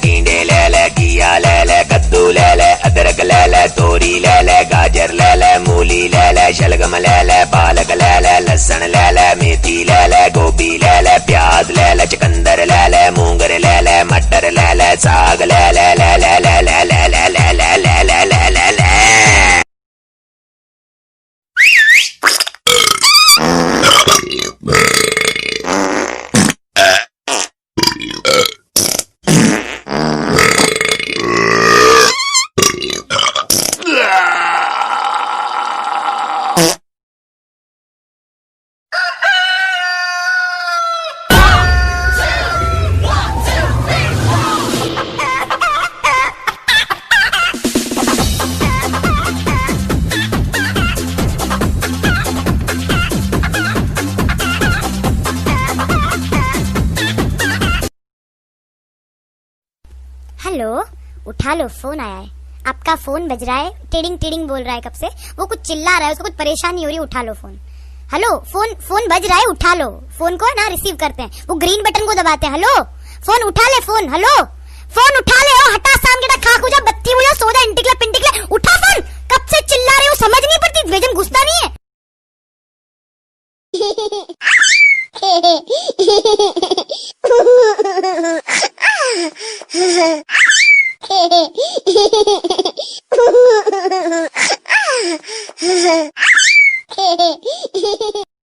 टींडे ले ले, घिया ले ले, कद्दू ले ले, अदरक ले ले, तोरी ले ले, गाजर ले ले, मूली ले ले, शलगम ले ले, पालक ले ले, लहसुन ले ले, मेथी ले ले, गोभी ले ले, प्याज ले ले, चुकंदर ले ले, मूंगर ले ले, मटर ले ले, साग ले ले ले ले ले ले ले ले ले ले ले ले ले ले ले। हेलो, उठा लो, फोन आया है। आपका फोन बज रहा है, टिडिंग टिडिंग बोल रहा है कब से। वो कुछ चिल्ला रहा है, उसको कुछ परेशानी हो रही है। उठा लो फोन। हेलो, फोन बज रहा है, उठा लो फोन को ना। रिसीव करते हैं, वो ग्रीन बटन को दबाते हैं। हेलो, फोन उठा ले, फोन। हेलो, फोन उठा ले। ओ हटा, शाम के खाक हो जा, बत्ती हो जा, सो जा, इंटिकला पिंटिकला। उठा फोन। कब से चिल्ला रहे हो, समझ नहीं पड़ती, वेजन घुसता नहीं है।